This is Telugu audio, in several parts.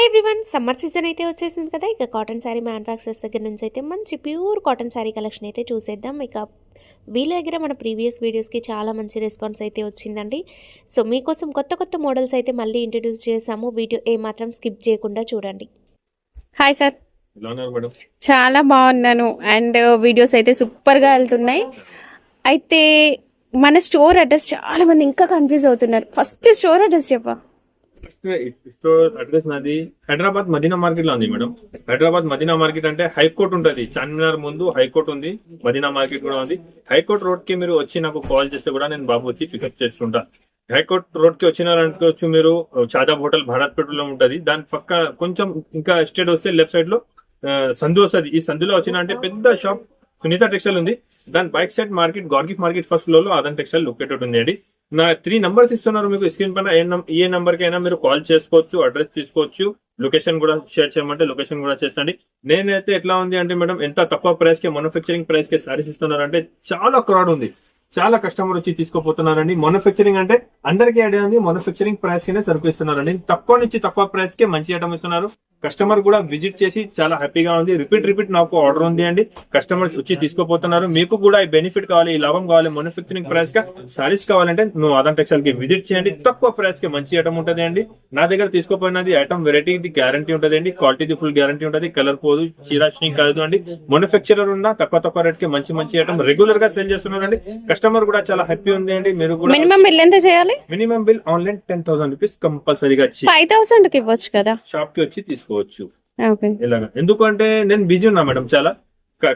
ఎవ్రీవన్, సమ్మర్ సీజన్ అయితే వచ్చేసింది కదా. ఇక కాటన్ శారీ మ్యానుఫ్యాక్చరర్స్ దగ్గర నుంచి అయితే మంచి ప్యూర్ కాటన్ శారీ కలెక్షన్ అయితే చూసేద్దాం. ఇక వీళ్ళ దగ్గర మన ప్రీవియస్ వీడియోస్కి చాలా మంచి రెస్పాన్స్ అయితే వచ్చిందండి. సో మీకోసం కొత్త కొత్త మోడల్స్ అయితే మళ్ళీ ఇంట్రడ్యూస్ చేసాము. వీడియో ఏమాత్రం స్కిప్ చేయకుండా చూడండి. హాయ్ సార్, చాలా బాగున్నాను అండ్ వీడియోస్ అయితే సూపర్గా వెళ్తున్నాయి. అయితే మన స్టోర్ అడ్రస్ చాలా మంది ఇంకా కన్ఫ్యూజ్ అవుతున్నారు. ఫస్ట్ స్టోర్ అడ్రస్ చెప్పా. స్టోర్ అడ్రస్ నాది హైదరాబాద్ మదీనా మార్కెట్ లో ఉంది మేడం. హైదరాబాద్ మదీనా మార్కెట్ అంటే హైకోర్ట్ ఉంటది, చార్మినార్ ముందు హైకోర్ట్ ఉంది, మదీనా మార్కెట్ కూడా ఉంది. హైకోర్ట్ రోడ్ కి మీరు వచ్చి నాకు కాల్ చేస్తే కూడా నేను బాబు వచ్చి పికప్ చేస్తుంటా. హైకోర్ట్ రోడ్ కి వచ్చినారనుకోవచ్చు మీరు, చాదాబ్ హోటల్ భారత్ పెట్రోల్ లో ఉంటది. దాని పక్క కొంచెం ఇంకా స్టేట్ వస్తే లెఫ్ట్ సైడ్ లో సందు వస్తుంది. ఈ సందులో వచ్చిన అంటే పెద్ద షాప్ సునీత టెక్స్టైల్ ఉంది. దాని బైక్ సైడ్ మార్కెట్ గార్గిఫ్ మార్కెట్ ఫస్ట్ ఫ్లోర్ లో ఆదన్ టెక్స్టైల్ లొకేటెడ్ ఉంది అండి. నా 3 నంబర్స్ ఇస్తున్నారు మీకు స్క్రీన్ పైన. ఏ నంబర్ కి అయినా మీరు కాల్ చేసుకోవచ్చు, అడ్రస్ తీసుకోవచ్చు, లొకేషన్ కూడా షేర్ చేయమంటే లొకేషన్ కూడా చేస్తండి. నేనైతే ఎట్లా ఉంది అంటే మేడం, ఎంత తక్కువ ప్రైస్ కి మ్యానుఫ్యాక్చరింగ్ ప్రైస్ కి సారీస్ ఇస్తున్నారంటే చాలా క్రౌడ్ ఉంది, చాలా కస్టమర్ వచ్చి తీసుకోపోతున్నారండి. మ్యానుఫ్యాక్చరింగ్ అంటే అందరికీ ఐడియా ఉంది, మ్యానుఫ్యాక్చరింగ్ ప్రైస్ కినే సరుకు ఇస్తున్నారండి. తక్కువ నుంచి తక్కువ ప్రైస్ కి మంచి ఐటమ్ ఇస్తున్నారు. కస్టమర్ కూడా విజిట్ చేసి చాలా హ్యాపీగా ఉంది. రిపీట్ నాకు ఆర్డర్ ఉంది అండి. కస్టమర్ వచ్చి తీసుకోపోతున్నారు. మీకు కూడా ఈ బెనిఫిట్ కావాలి, ఈ లాభం కావాలి, మ్యానుఫ్యాక్చరింగ్ ప్రైస్ గా సారీస్ కావాలంటే నువ్వు ఆదన్ టెక్స్టైల్ కి విజిట్ చేయండి. తక్కువ ప్రైస్ కి మంచి ఐటమ్ ఉంటుంది అండి. నా దగ్గర తీసుకోపోయినది ఐటమ్ వెరైటీ గ్యారంటీ ఉంటుంది అండి. క్వాలిటీ ఫుల్ గ్యారంటీ ఉంటుంది. కలర్ పోదు, చీరాషింగ్ కాదు అండి. మ్యానుఫ్యాక్చరర్ ఉన్న తక్కువ రేట్ కి మంచి ఐటమ్ రెగ్యులర్ గా సేల్ చేస్తున్నారండి. కస్టమర్ కూడా చాలా హ్యాపీ ఉంది అండి. మీరు కూడా మినిమం బిల్ ఎంత చేయాలి? మినిమం బిల్ ఆన్లైన్ 10,000 రూపీస్ కంపల్సరీగా 5,000 కి ఇవ్వచ్చు కదా, షాప్ కి వచ్చి తీసుకోవచ్చు. ఇలాగా ఎందుకంటే నేను బిజీ ఉన్నా మేడం. చాలా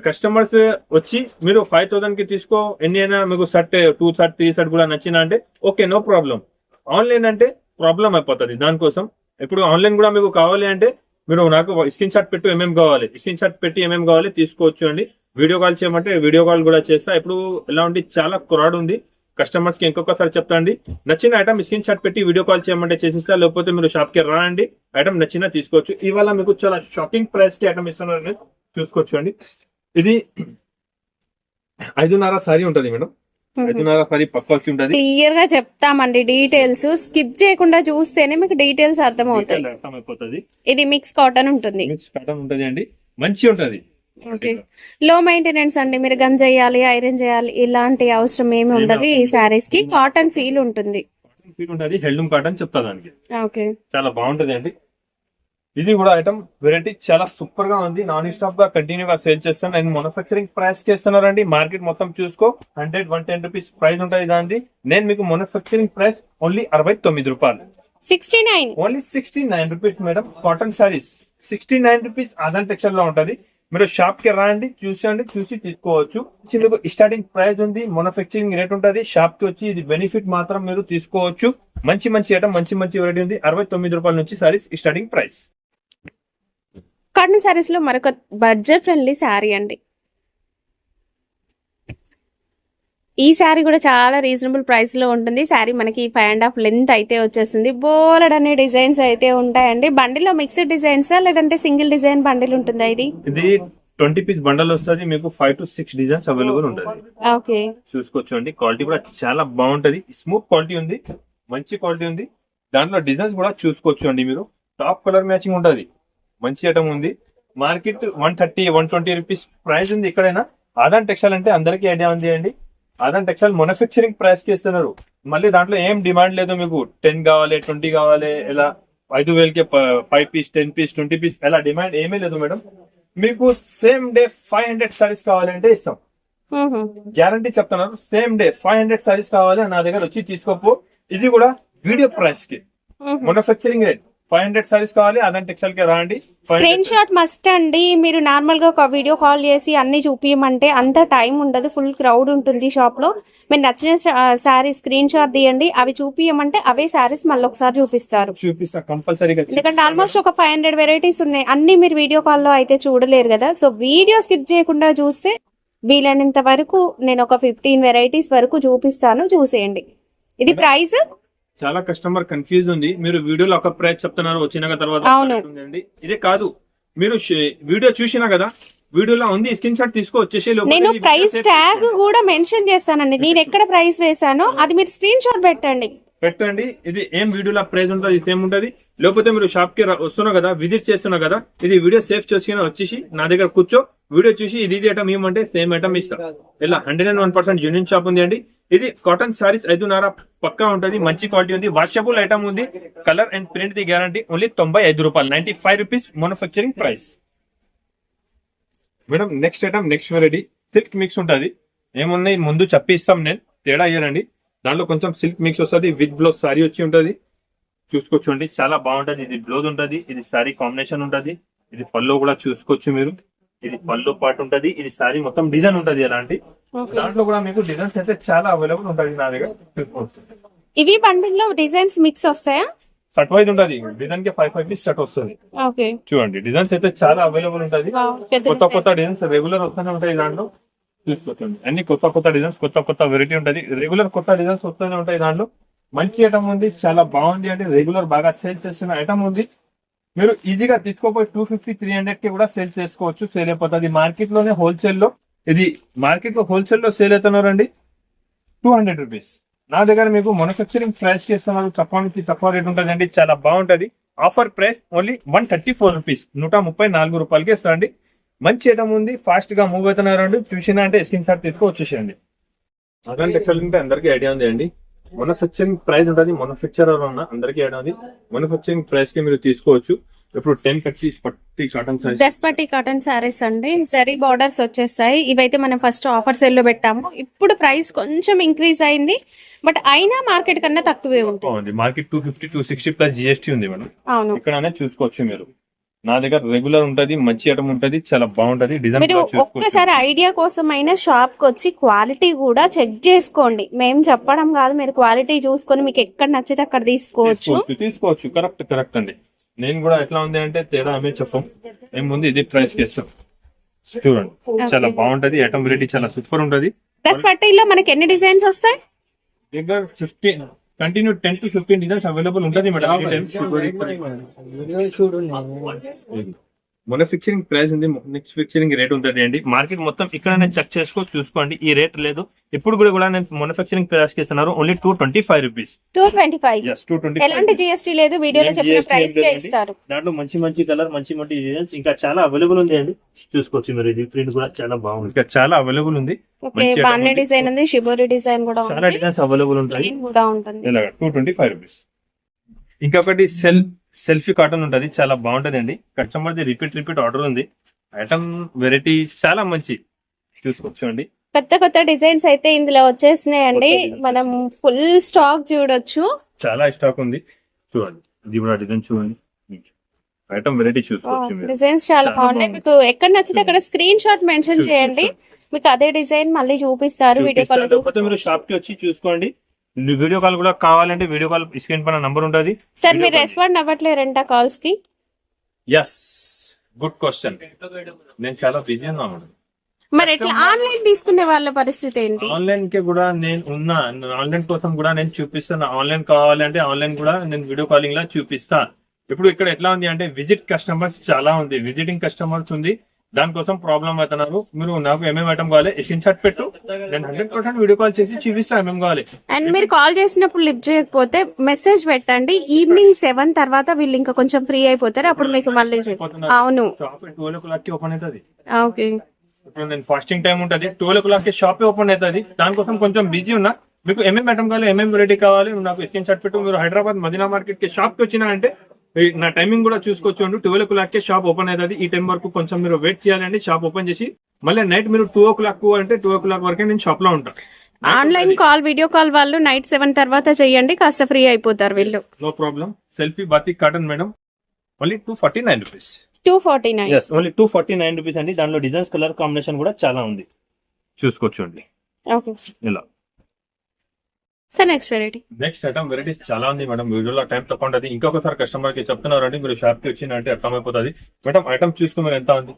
కస్టమర్స్ వచ్చి మీరు 5,000 కి తీసుకో, ఎన్ని అయినా మీకు షర్ట్ 2 షర్ట్ 3 షర్ట్ కూడా నచ్చినా అంటే ఓకే, నో ప్రాబ్లం. ఆన్లైన్ అంటే ప్రాబ్లం అయిపోతుంది. దానికోసం ఇప్పుడు ఆన్లైన్ కూడా మీకు కావాలి అంటే మీరు నాకు స్క్రీన్ షాట్ పెట్టు, ఏమేమి కావాలి, స్క్రీన్ షాట్ పెట్టి ఏమేమి కావాలి తీసుకోవచ్చు అండి. వీడియో కాల్ చేయమంటే వీడియో కాల్ కూడా చేస్తా. ఇప్పుడు ఎలా ఉంది, చాలా క్రౌడ్ ఉంది. కస్టమర్స్ కి ఇంకొకసారి చెప్తా అండి, నచ్చిన ఐటమ్ స్క్రీన్ షాట్ పెట్టి వీడియో కాల్ చేయమంటే చేసిస్తా. లేకపోతే మీరు షాప్ కి రండి, ఐటమ్ నచ్చినా తీసుకోవచ్చు. ఇవాళ మీకు చాలా షాకింగ్ ప్రైస్ కి ఐటమ్ ఇస్తున్నారు, చూసుకోవచ్చు అండి. ఇది 5.5 సారీ ఉంటది మేడం. 5.5 సారీ పక్క వచ్చి ఉంటది. క్లియర్ గా చెప్తామండి డీటెయిల్స్, స్కిప్ చేయకుండా చూస్తేనే మీకు డీటెయిల్స్ అర్థమవుతుంది. ఇది మిక్స్ కాటన్ ఉంటుంది, మిక్స్ కాటన్ ఉంటది అండి, మంచి ఉంటది. లో మెయింటెనెన్స్ అండి. మీరు గన్ చేయాలి, ఐరన్ చేయాలి, ఇలాంటి అవసరం ఏమి ఉండదు. ఈ సారీస్ కి కాటన్ ఫీల్ ఉంటుంది. హెల్డూమ్ కాటన్ చెప్తా దానికి. చాలా బాగుంటది అండి. ఇది కూడా ఐటమ్ వెరైటీ చాలా సూపర్ గా ఉంది. నాన్ స్టాప్ గా కంటిన్యూ గా సేల్ చేస్తాను. నేను మ్యానుఫ్యాక్చరింగ్ ప్రైస్ కి ఇస్తున్నారండి. మార్కెట్ మొత్తం చూసుకో 100-110 రూపీస్ ప్రైస్ ఉంటుంది దాన్ని. నేను మీకు మ్యానుఫ్యాక్చరింగ్ ప్రైస్ ఓన్లీ 69 రూపాయలు, 69 only 69 rupees madam. Cotton saris 69 rupees Aadhan textile లో ఉంటది. మీరు షాప్ కి రండి, చూసి తీసుకోవచ్చు. మీకు స్టార్టింగ్ ప్రైస్ ఉంది, మ్యానుఫ్యాక్చరింగ్ రేట్ ఉంటుంది. షాప్ కి వచ్చి ఇది బెనిఫిట్ మాత్రం మీరు తీసుకోవచ్చు. మంచి ఐటమ్, మంచి వెరైటీ ఉంది. 69 రూపాయల నుంచి saris starting price. Cotton saris లో మరొక బడ్జెట్ ఫ్రెండ్లీ శారీ అండి. ఈ శారీ కూడా చాలా రీజనబుల్ ప్రైస్ లో ఉంటుంది. శారీ మనకి 5.5 లెంత్ అయితే వచ్చేస్తుంది. బోలెడ్ అనే డిజైన్స్ అయితే ఉంటాయండి. బండిలో మిక్స్డ్ డిజైన్స్ లేదంటే సింగిల్ డిజైన్ బండిల్ ఉంటుందా? ఇది 20 పీస్ బండల్ వస్తుంది. మీకు 5 to 6 డిజైన్స్ అవైలబుల్ ఉంటుంది. ఓకే, చూసుకోవచ్చు అండి. క్వాలిటీ కూడా చాలా బాగుంటది, స్మూత్ క్వాలిటీ ఉంది, మంచి క్వాలిటీ ఉంది. దాంట్లో డిజైన్స్ కూడా చూసుకోవచ్చు అండి. మీరు టాప్ కలర్ మ్యాచింగ్ ఉంటది, మంచి ఐటమ్ ఉంది. మార్కెట్ 130-120 రూపీస్ ప్రైస్ ఉంది. ఎక్కడైనా ఆదన్ టెక్స్టైల్ అంటే అందరికీ ఐడియా ఉంది అండి. ఆదన్ టెక్స్టైల్ మ్యానుఫ్యాక్చరింగ్ ప్రైస్ కి ఇస్తున్నారు. మళ్ళీ దాంట్లో ఏం డిమాండ్ లేదు. మీకు 10 కావాలి, 20 కావాలి, ఇలా 5,000కి 5 పీస్, 10 పీస్, 20 పీస్ ఇలా డిమాండ్ ఏమీ లేదు మేడం. మీకు సేమ్ డే 500 సారీస్ కావాలంటే ఇస్తాం, గ్యారంటీ చెప్తున్నారు. సేమ్ డే 500 సారీస్ కావాలి నా దగ్గర వచ్చి తీసుకోపో. ఇది కూడా వీడియో ప్రైస్ కి, మ్యానుఫ్యాక్చరింగ్ రేట్ 500 సారీస్ కావాలి, అదన్ టెక్స్టైల్ కి రండి. స్క్రీన్ షాట్ మస్ట్ అండి. మీరు నార్మల్ గా ఒక వీడియో కాల్ చేసి అన్ని చూపించమంటే అంత టైం ఉండదు, ఫుల్ క్రౌడ్ ఉంటుంది షాప్ లో. మీరు నచ్చిన సారీ స్క్రీన్ షాట్ తీయండి, అవి చూపించమంటే అవే సారీస్ మళ్ళీ ఒకసారి చూపిస్తా కంపల్సరీగా. ఎందుకంటే ఆల్మోస్ట్ ఒక 500 వెరైటీస్ ఉన్నాయి. అన్ని మీరు వీడియో కాల్ లో అయితే చూడలేరు కదా. సో వీడియో స్కిప్ చేయకుండా చూస్తే వీలైనంత వరకు నేను ఒక 15 వెరైటీస్ వరకు చూపిస్తాను, చూసేయండి. ఇది ప్రైస్ చాలా కస్టమర్ కన్ఫ్యూజ్ ఉంది. మీరు వీడియోలో ఒక ప్రైస్ చెప్తున్నారు, వచ్చినాక తర్వాత ఇదే కాదు. మీరు వీడియో చూసినా కదా, వీడియోలో ఉంది, స్క్రీన్ షాట్ తీసుకో వచ్చేసి. నేను ప్రైస్ ట్యాగ్ కూడా మెన్షన్ చేస్తానండి. నేను ఎక్కడ ప్రైస్ వేసానో అది మీరు స్క్రీన్ షాట్ పెట్టండి. ఇది ఏం వీడియోలో ప్రైస్ ఉంటుంది సేమ్ ఉంటుంది. లేకపోతే మీరు షాప్ కి వస్తున్నారు కదా, విజిట్ చేస్తున్నారు కదా, ఇది వీడియో సేఫ్ చేసుకుని వచ్చేసి నా దగ్గర కూర్చో, వీడియో చూసి ఇది ఐటమ్ ఏమంటే సేమ్ ఐటమ్ ఇస్తా. ఇలా 101% జెన్యూన్ షాప్ ఉంది అండి. ఇది కాటన్ సారీస్ 5.5 పక్కా ఉంటుంది, మంచి క్వాలిటీ ఉంది, వాషబుల్ ఐటమ్ ఉంది, colour and print the guarantee. Only 95 రూపాయలు, 95 rupees manufacturing price. Madam next item, next variety silk mix ఉంటుంది. ఏమున్నాయి ముందు చెప్పిస్తాం, నేను తేడా అయ్యానండి. దాంట్లో కొంచెం సిల్క్ మిక్స్ వస్తుంది, విత్ బ్లౌజ్ సారీ వచ్చి ఉంటుంది. చూసుకోవచ్చండి, చాలా బాగుంటది. ఇది బ్లౌజ్ ఉంటది, ఇది సారీ కాంబినేషన్ ఉంటది, ఇది పళ్ళు కూడా చూసుకోవచ్చు మీరు. ఇది పళ్ళు పాటు ఉంటది, ఇది సారీ మొత్తం డిజైన్ ఉంటది అలాంటి. దాంట్లో కూడా మీకు డిజైన్స్ అయితే చాలా అవైలబుల్ ఉంటది నా దగ్గర, చూసుకోవచ్చు. ఇవి బండిల్ లో డిజైన్స్ మిక్స్ వస్తాయా? షర్ట్ వైజ్ ఉంటది, డిజైన్ కి 5 పీస్ షర్ట్ వస్తుంది. చూడండి డిజైన్స్ అయితే చాలా అవైలబుల్ ఉంటది. కొత్త కొత్త డిజైన్స్ రెగ్యులర్ వస్తూనే ఉంటాయి దాంట్లో, చూసుకోవచ్చండి. అన్ని కొత్త కొత్త డిజైన్స్, కొత్త కొత్త వెరైటీ ఉంటది, రెగ్యులర్ కొత్త డిజైన్స్ వస్తూనే ఉంటాయి దాంట్లో. మంచి ఐటమ్ ఉంది, చాలా బాగుంది. అంటే రెగ్యులర్ బాగా సేల్ చేస్తున్న ఐటమ్ ఉంది. మీరు ఈజీగా తీసుకోపోయి 250-300 కి కూడా సేల్ చేసుకోవచ్చు, సేల్ అయిపోతుంది. మార్కెట్ లోనే హోల్సేల్ లో, ఇది మార్కెట్ లో హోల్సేల్ లో సేల్ అవుతున్నారండి 200 రూపీస్. నా దగ్గర మీకు మ్యానుఫ్యాక్చరింగ్ ప్రైస్ కి ఇస్తున్నారు, తక్కువ రేట్ ఉంటుందండి, చాలా బాగుంటది. ఆఫర్ ప్రైస్ ఓన్లీ 134 రూపీస్, 134 రూపాయలకి ఇస్తారండి. మంచి ఐటమ్ ఉంది, ఫాస్ట్ గా మూవ్ అవుతున్నారండి. చూసినా అంటే స్క్రీన్ షాట్ తీసుకొచ్చేసేయండి. అట్లాంటి టెక్స్టైల్ అంటే అందరికీ ఐడియా ఉంది అండి. మ్యానుఫ్యాక్చరింగ్ ప్రైస్ ఉంటుంది, మ్యానుఫ్యాక్చరర్ ఉన్న అందరికీ ఐడియా ఉంది. మ్యానుఫ్యాక్చరింగ్ ప్రైస్ కి మీరు తీసుకోవచ్చు. ఇప్పుడు 10 పట్టి కాటన్ సారీస్, 10 పట్టి కాటన్ సారీస్ అండి, జరీ బార్డర్స్ వచ్చేస్తాయి. ఇవైతే మనం ఫస్ట్ ఆఫర్ సేల్ లో పెట్టాము, ఇప్పుడు ప్రైస్ కొంచెం ఇంక్రీజ్ అయింది, బట్ అయినా మార్కెట్ కన్నా తక్కువే ఉంటుంది. మార్కెట్ 250-260 ప్లస్ జిఎస్టీ ఉంది మేడం. అవును, ఇక్కడనే చూసుకోవచ్చు మీరు. నా దగ్గర రెగ్యులర్ ఉంటది, మంచి ఐటమ్ ఉంటది, చాలా బాగుంటది. డిజైన్ మీరు ఒక్కసారి ఐడియా కోసం అయినా షాప్ కి వచ్చి క్వాలిటీ కూడా చెక్ చేసుకోండి. మేము చెప్పడం కాదు, మీరు క్వాలిటీ చూసుకొని మీకు ఎక్కడ నచ్చితే అక్కడ తీసుకోవచ్చు. కరెక్ట్ అండి. నేను కూడా ఎట్లా ఉంది అంటే తేడా ఏమే చెప్పం, ఏముంది ఇది ప్రైస్ కి ఇస్తాం. చూడండి చాలా బాగుంటది, ఐటమ్ వెరైటీ చాలా సూపర్ ఉంటది. 10 పట్టీలో మనకి ఎన్ని డిజైన్స్ వస్తాయి? దగ్గర 15 కంటిన్యూ 10 to 15 డిజైన్స్ అవైలబుల్ ఉంటుంది మేడం. మ్యానుఫ్యాక్చరింగ్ ప్రైస్ ఉంది, మ్యానుఫ్యాక్చరింగ్ రేట్ ఉంటుంది అండి. మార్కెట్ మొత్తం ఇక్కడనే చెక్ చూసుకోండి, ఈ రేట్ లేదు. ఇప్పుడు కూడా నేను మ్యానుఫ్యాక్చరింగ్ ప్రైస్ కి ఇస్తున్నారు ఓన్లీ 225 రూపీస్. 225 ఎలాంటి జిఎస్టీ లేదు, వీడియోలో చెప్పిన ప్రైస్ కే ఇస్తారు. దాంట్లో మంచి కలర్, మంచి డిజైన్స్ ఇంకా చాలా అవైలబుల్ ఉంది అండి. చూసుకోవచ్చు మీరు. ఇది ప్రింట్ కూడా చాలా బాగుంది, ఇంకా చాలా అవైలబుల్ ఉంది. బాన్నే డిజైన్ ఉంది, షిబోరి డిజైన్ కూడా ఉంది, చాలా డిజైన్స్ అవైలబుల్ ఉంటాయి. 225 రూపీస్. ఇంకొకటి సెల్ఫీ కాటన్ ఉంటది, చాలా బాగుంటది అండి. కస్టమర్ ది రిపీట్ ఆర్డర్ ఉంది. ఐటమ్ వెరైటీ చాలా మంచి, చూసుకోవచ్చు అండి. కొత్త డిజైన్స్ అయితే ఇందులో వచ్చేసినాయండి. మనం ఫుల్ స్టాక్ చూడొచ్చు, చాలా స్టాక్ ఉంది. చూడండి ఇది కూడా డిజైన్ చూడండి, ఐటమ్ వెరైటీ చూసుకోవచ్చు. డిజైన్స్ చాలా బాగున్నాయి. మీకు ఎక్కడ నచ్చితే అక్కడ స్క్రీన్ షాట్ మెన్షన్ చేయండి, మీకు అదే డిజైన్ మళ్ళీ చూపిస్తారు. వీడియో కాల్ మీరు షాప్ కి వచ్చి చూసుకోండి. వీడియో కాల్ కూడా కావాలంటే వీడియో కాల్ స్క్రీన్ పైన నంబర్ ఉంటుంది. సార్ మీరు రెస్పాండ్ అవ్వట్లేరంట కాల్స్ కి? Yes, good question. నేను చాలా బిజీ ఉన్నాను. మరి ఎట్లా ఆన్లైన్ తీసుకునే వాళ్ళ పరిస్థితి ఏంటి? ఆన్లైన్ కి కూడా నేను ఉన్నా, ఆన్లైన్ కోసం కూడా నేను చూపిస్తాను. ఆన్లైన్ కావాలంటే ఆన్లైన్ కూడా నేను వీడియో కాలింగ్ లా చూపిస్తా. ఇప్పుడు ఇక్కడ ఎట్లా ఉంది అంటే విజిట్ కస్టమర్స్ చాలా ఉంది, విజిటింగ్ కస్టమర్స్ ఉంది, దానికోసం ప్రాబ్లం అవుతున్నారు. మీరు నాకు ఏమేమి ఐటమ్ కావాలి స్క్రీన్ షాట్ పెట్టు, నేను 100% వీడియో కాల్ చేసి చూపిస్తాను ఏమేమి కావాలి. అండ్ మీరు కాల్ చేసినప్పుడు లిఫ్ట్ చేయకపోతే మెసేజ్ పెట్టండి. ఈవినింగ్ 7 తర్వాత వీళ్ళు ఇంకా కొంచెం ఫ్రీ అయిపోతారు, అప్పుడు మీకు మళ్ళీ. అవును, షాప్ 12 o'clock కి ఓపెన్ అవుతుంది. ఓకే, ఇప్పుడు నేను ఫాస్టింగ్ టైం ఉంటుంది, 12 o'clock కి షాప్ ఓపెన్ అవుతుంది. దానికోసం కొంచెం బిజీ ఉన్నా. మీకు ఏమేమి ఐటమ్ కావాలి, ఏమేమి వెరైటీ కావాలి నాకు స్క్రీన్ షాట్ పెట్టు. మీరు హైదరాబాద్ మదీనా మార్కెట్ కి షాప్ కి వచ్చినా అంటే నా టైమింగ్ కూడా చూసుకోవచ్చు. 12 o'clock కి షాప్ ఓపెన్ అవుతుంది. ఈ టైం వరకు కొంచెం మీరు వెయిట్ చేయాలండి. షాప్ ఓపెన్ చేసి మళ్ళీ నైట్ మీరు 2 o'clock అంటే 2 o'clock వరకే నేను షాప్ లో ఉంటాను. ఆన్లైన్ కాల్, వీడియో కాల్ వాళ్ళు నైట్ 7 తర్వాత చేయండి, కాస్త ఫ్రీ అయిపోతారు వీళ్ళు. No problem. Selfie batik cotton madam only 249 rupees. 249. Yes, only 249 rupees అండి. దానిలో డిజైన్స్, కలర్ కాంబినేషన్ కూడా చాలా ఉంది, చూసుకోవచ్చు అండి. ఓకే, ఇలా sir next variety. Next item varieties చాలా ఉంది మేడం. వీడియోలో టైం తక్కువ ఉంటుంది. ఇంకొకసారి కస్టమర్ కి చెప్తున్నారండి, మీరు షాప్ కి వచ్చినంటే అర్థమైపోతుంది. మేడం ఐటమ్ చూసుకుని మీరు ఎంత ఉంది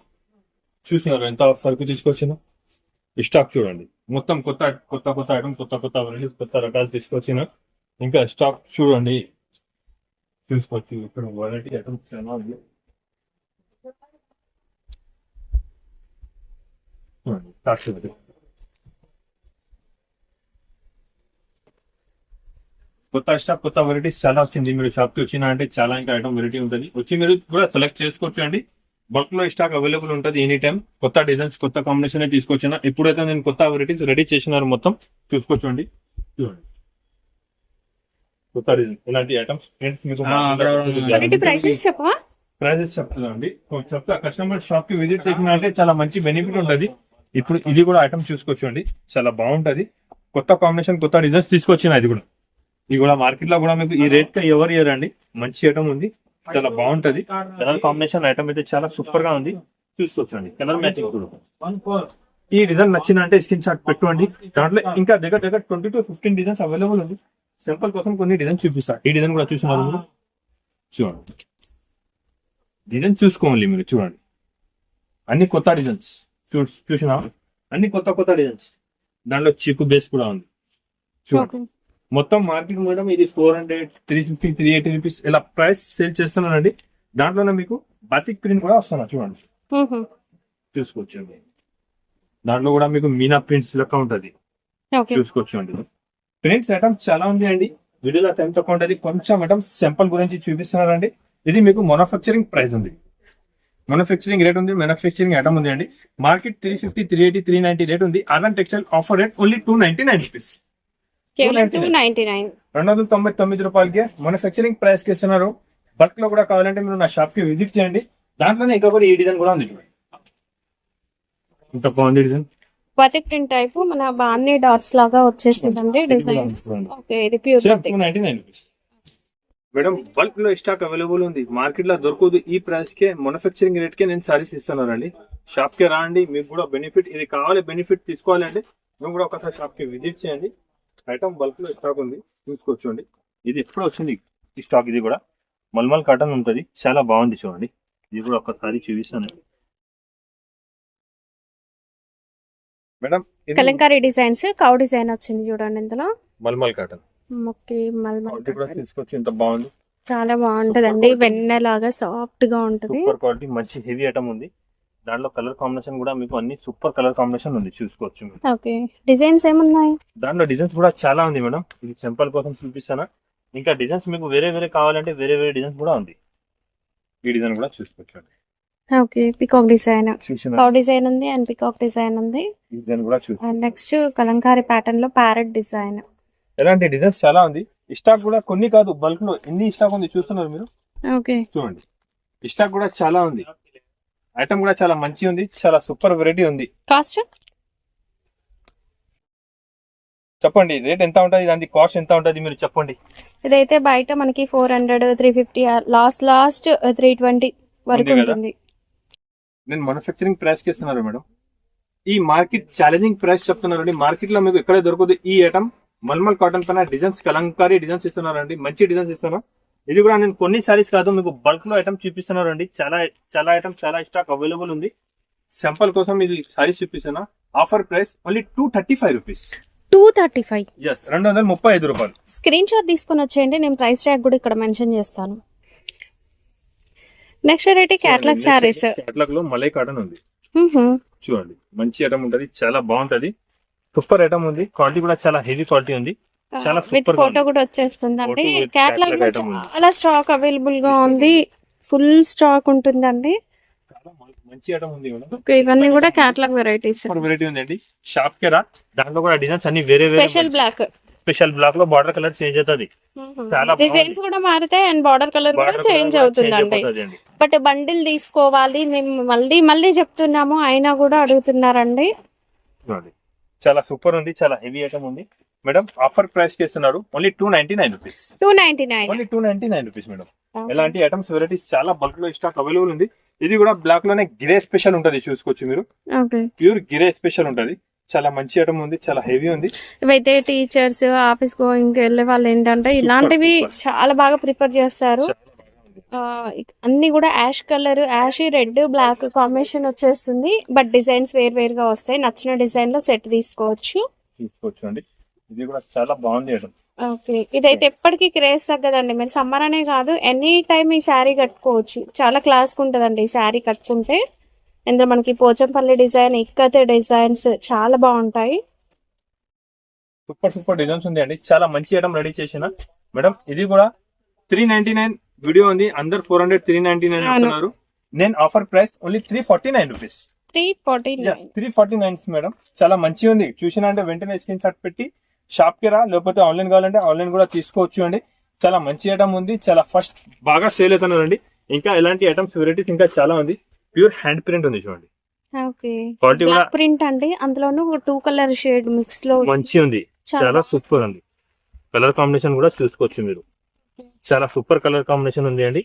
చూసినారు, ఎంత సరుకు తీసుకొచ్చిన స్టాక్ చూడండి. మొత్తం కొత్త ఐటమ్, కొత్త వెరైటీస్, కొత్త రకాలు తీసుకొచ్చిన. ఇంకా స్టాక్ చూడండి, చూసుకోవచ్చు. ఇక్కడ వెరైటీ ఐటమ్ చాలా ఉంది. చూడండి స్టాక్ చూడండి. కొత్త స్టాక్ కొత్త వెరైటీస్ చాలా వచ్చింది. మీరు షాప్ కి వచ్చినా అంటే చాలా ఇంకా ఐటమ్ వెరైటీ ఉంటుంది. వచ్చి మీరు కూడా సెలెక్ట్ చేసుకోవచ్చు అండి. బల్క్ లో స్టాక్ అవైలబుల్ ఉంటుంది ఎనీ టైం. కొత్త డిజైన్స్ కొత్త కాంబినేషన్ తీసుకొచ్చిన. ఎప్పుడైతే నేను కొత్త వెరైటీస్ రెడీ చేసినారు మొత్తం చూసుకోవచ్చు అండి. చూడండి కొత్త డిజైన్ ఇలాంటి ఐటమ్స్ మీకు ప్రైసెస్ చెప్పవా? ప్రైజెస్ చెప్తున్నా అండి. చెప్తా కస్టమర్ షాప్ కి విజిట్ చేసిన అంటే చాలా మంచి బెనిఫిట్ ఉంటుంది. ఇప్పుడు ఇది కూడా ఐటమ్ చూసుకోవచ్చు అండి. చాలా బాగుంటది. కొత్త కాంబినేషన్ కొత్త డిజైన్స్ తీసుకొచ్చిన. ఇది కూడా మార్కెట్ లో కూడా మీకు ఈ రేట్ కి ఎవరు ఇయ్యరండి. మంచి ఐటమ్ ఉంది. చాలా బాగుంటది. కలర్ కాంబినేషన్ ఐటమ్ అయితే చాలా సూపర్ గా ఉంది. చూసుకోవచ్చు అండి. కలర్ మ్యాచింగ్ కూడా. ఈ డిజైన్ నచ్చిన అంటే స్క్రీన్ షాట్ పెట్టుకోండి. దాంట్లో ఇంకా దగ్గర 20 to 15 డిజైన్స్ అవైలబుల్ ఉంది. సింపుల్ కోసం కొన్ని డిజైన్ చూపిస్తా. ఈ డిజైన్ కూడా చూస్తున్నారు మీరు. చూడండి డిజైన్ చూసుకోవాలి మీరు. చూడండి అన్ని కొత్త డిజైన్స్ చూసినా అన్ని కొత్త డిజైన్స్. దాంట్లో చీకు బేస్ కూడా ఉంది. చూడండి మొత్తం మార్కెట్ మేడం ఇది 400, 350, 380 రూపీస్ ఇలా ప్రైస్ సేల్ చేస్తున్నానండి. దాంట్లోనే మీకు బాతిక్ ప్రింట్ కూడా వస్తున్నా. చూడండి చూసుకోవచ్చు. దాంట్లో కూడా మీకు మీనా ప్రింట్స్ లెక్క ఉంటది. చూసుకోవచ్చు అండి. ప్రింట్స్ ఐటమ్స్ చాలా ఉంది అండి. వీడియోలో టైం తక్కువ ఉంటుంది. కొంచెం ఐటమ్స్ సింపుల్ గురించి చూపిస్తున్నారండి. ఇది మీకు మ్యానుఫ్యాక్చరింగ్ ప్రైస్ ఉంది. మ్యానుఫ్యాక్చరింగ్ రేట్ ఉంది. మ్యానుఫ్యాక్చరింగ్ ఐటమ్ ఉంది అండి. మార్కెట్ 350, 380, 390 రేట్ ఉంది. Organ textile offer rate only 299 rupees. 299 రూపాయలకి మ్యానుఫ్యాక్చరింగ్ ప్రైస్ కి ఇస్తున్నారు. బల్క్ లో కూడా కావాలంటే మీరు నా షాప్ కి విజిట్ చేయండి. దాంట్లోనే ఇంకా కూడా ఈ డిజైన్ కూడా ఉంది. ఇంత బాగుంది డిజైన్. బతిక్ ప్రింట్ టైప్ మన బాన్ని డాట్స్ లాగా వచ్చేసిందండి డిజైన్. ఓకే ఇది ప్యూర్ 299 రూపీస్. మేడం బల్క్ లో స్టాక్ అవైలబుల్ ఉంది. మార్కెట్ లో దొరకదు. ఈ ప్రైస్ కే మ్యానుఫ్యాక్చరింగ్ రేట్ కే నేను సారీస్ ఇస్తున్నానండి. షాప్ కి రాండి. మీకు కూడా బెనిఫిట్ ఇది కావాలి. బెనిఫిట్ తీసుకోవాలంటే మేము కూడా ఒకసారి షాప్ కి విజిట్ చేయండి. ఐటమ్ బల్క్ లో స్టాక్ ఉంది. చూసుకోవచ్చు అండి. ఇది ఎప్పుడు వచ్చింది ఈ స్టాక్. ఇది కూడా మల్మల్ కాటన్ ఉంటుంది. చాలా బాగుంది. చూడండి ఇది కూడా ఒకసారి చూపిస్తాను madam. Kalamkari designs cow design వచ్చింది చూడండి ఇందులో. మల్మల్ కాటన్ తీసుకొచ్చి ఇంత బాగుంది. చాలా బాగుంటదండి. వెన్నెలాగా సాఫ్ట్ గా ఉంటది. సూపర్ క్వాలిటీ మంచి హెవీ ఐటమ్ ఉంది. దాంట్లో కలర్ కాంబినేషన్ కూడా మీకు అన్ని సూపర్ కలర్ కాంబినేషన్ ఉంది. చూసుకోవచ్చు. ఓకే డిజైన్స్ ఏమున్నాయి? దాంట్లో డిజైన్స్ కూడా చాలా ఉంది మేడం. ఇది సింపుల్ కోసం చూపిస్తానా. ఇంకా డిజైన్స్ మీకు వేరే కావాలంటే వేరే డిజైన్స్ కూడా ఉంది. ఈ డిజైన్ కూడా చూసుకోవచ్చు. ఓకే పికాక్ డిజైన్ చూసిన కౌ డిజైన్ ఉంది అండ్ పికాక్ డిజైన్ ఉంది. ఈ డిజైన్ కూడా చూసుకోవచ్చు. అండ్ నెక్స్ట్ కలంకారీ ప్యాటర్న్ లో ప్యారెట్ డిజైన్. ఎలాంటి డిజైన్స్ చాలా ఉంది. స్టాక్ కూడా కొన్ని కాదు బల్క్ లో ఎన్ని స్టాక్ ఉంది చూస్తున్నారు మీరు. ఓకే చూడండి స్టాక్ కూడా చాలా ఉంది. ఐటమ్ కూడా చాలా మంచి ఉంది. చాలా సూపర్ వెరైటీ ఉంది. కాస్ట్ చెప్పండి. రేట్ ఎంత ఉంటుంది? దాని కాస్ట్ ఎంత ఉంటుంది మీరు చెప్పండి. ఇదైతే బయట మనకి 400, 350 లాస్ట్ 320 వరకు ఉంటుంది. నేను మ్యానుఫ్యాక్చరింగ్ ప్రైస్ కి ఇస్తున్నారు మేడం. ఈ మార్కెట్ ఛాలెంజింగ్ ప్రైస్ చెప్తున్నారండి. మార్కెట్ లో మీకు ఎక్కడే దొరకదు. ఈ ఐటమ్ మల్మల్ కాటన్ పైన డిజైన్స్ కలంకారీ డిజైన్స్ ఇస్తున్నారండి. మంచి డిజైన్స్ ఇస్తున్నారు. ఇది కూడా నేను కొన్ని సారీస్ కాదు మీకు బల్క్ లో ఐటమ్ చూపిస్తున్నారండి. చాలా ఐటమ్ చాలా స్టాక్ అవైలబుల్ ఉంది. సింపుల్ కోసం ఇది సారీస్ చూపిస్తున్నా. Offer price only 235 rupees. 235 235 రూపాయలు. స్క్రీన్ షాట్ తీసుకొని వచ్చేయండి. నేను ప్రైస్ ట్యాగ్ కూడా ఇక్కడ మెన్షన్ చేస్తాను. Next variety catalogue saris. Catalogue లో మలై కాటన్ ఉంది. చూడండి మంచి ఐటమ్ ఉంటది. చాలా బాగుంటది. సూపర్ ఐటమ్ ఉంది. క్వాలిటీ కూడా చాలా హెవీ క్వాలిటీ ఉంది. చాలా విత్ సూపర్ ఫోటో కూడా వచ్చేస్తుందండి. క్యాట్లాగ్ లో చాలా స్టాక్ అవైలబుల్ గా ఉంది. ఫుల్ స్టాక్ ఉంటుందండి. మంచి ఐటమ్ ఉంది మేడం. ఇవన్నీ కూడా క్యాట్లాగ్ వెరైటీస్. వెరైటీ ఉందండి. షాప్ కి రా. దాంట్లో కూడా డిజైన్స్ అన్ని వేరే స్పెషల్ బ్లాక్ లో బార్డర్ కలర్ చేంజ్ అవుతుంది. చాలా డిజైన్స్ కూడా మారుతాయి అండ్ బార్డర్ కలర్ కూడా చేంజ్ అవుతుందండి. బట్ బండిల్ తీసుకోవాలి మేము మళ్ళీ చెప్తున్నాము అయినా కూడా అడుగుతున్నారండి. చాలా సూపర్ ఉంది. చాలా హెవీ ఐటమ్ ఉంది మేడం. ఆఫర్ ప్రైస్ కి ఇస్తున్నారు. Only 299 rupees. 299 rupees madam. ఎలాంటి ఐటమ్స్ వెరైటీస్ చాలా బల్క్ లో స్టాక్ అవైలబుల్ ఉంది. ఇది కూడా బ్లాక్ లోనే గిరే స్పెషల్ ఉంటది. చూసుకోవచ్చు మీరు. ప్యూర్ గిరే స్పెషల్ ఉంటది. చాలా మంచి ఐటమ్ ఉంది. చాలా హెవీ ఉంది. ఇవైతే టీచర్స్ ఆఫీస్ గోయింగ్ వెళ్ళే వాళ్ళు ఏంటంటే ఇలాంటివి చాలా బాగా ప్రిఫర్ చేస్తారు. అన్ని కూడా ash colour, ash red black combination వచ్చేస్తుంది. బట్ డిజైన్స్ వేరుగా వస్తాయి. నచ్చిన డిజైన్ లో సెట్ తీసుకోవచ్చు అండి. ఇది కూడా చాలా బాగుంది ఐటమ్. ఓకే ఇదైతే ఎప్పటికీ క్రేజ్ తగ్గదండి. మీరు సమ్మర్ అనే కాదు ఎనీ టైం ఈ శారీ కట్టుకోవచ్చు. చాలా క్లాస్ ఉంటదండి ఈ శారీ కట్టుకుంటే. ఇందులో మనకి పోచంపల్లి డిజైన్, ఇక్కతే డిజైన్స్ చాలా బాగుంటాయి. సూపర్ డిజైన్స్ ఉంది అండి. చాలా మంచి ఐటమ్ రెడీ చేసిన. మేడం ఇది కూడా 399 వీడియో ఉంది, అందరు 400 399 అంటున్నారు. నేను offer price only 349 rupees. 349 madam, చాలా మంచిగా ఉంది. చూసినా అంటే వెంటనే స్క్రీన్ షాట్ పెట్టి షాప్ కి రా, లేకపోతే ఆన్లైన్ కావాలంటే ఆన్లైన్ కూడా తీసుకోవచ్చు అండి. చాలా మంచి ఐటమ్ ఉంది, చాలా ఫస్ట్ బాగా సేల్ అవుతున్నారండి. ఇంకా ఎలాంటి ఐటమ్స్ వెరైటీస్ ఇంకా చాలా ఉంది. ప్యూర్ హ్యాండ్ ప్రింట్ ఉంది చూడండి, క్వాలిటీ కూడా ప్రింట్ అండి, అందులోనూ 2 కలర్ షేడ్ మిక్స్ లో మంచి ఉంది, చాలా సూపర్ ఉంది. కలర్ కాంబినేషన్ కూడా చూసుకోవచ్చు మీరు, చాలా సూపర్ కలర్ కాంబినేషన్ ఉంది అండి.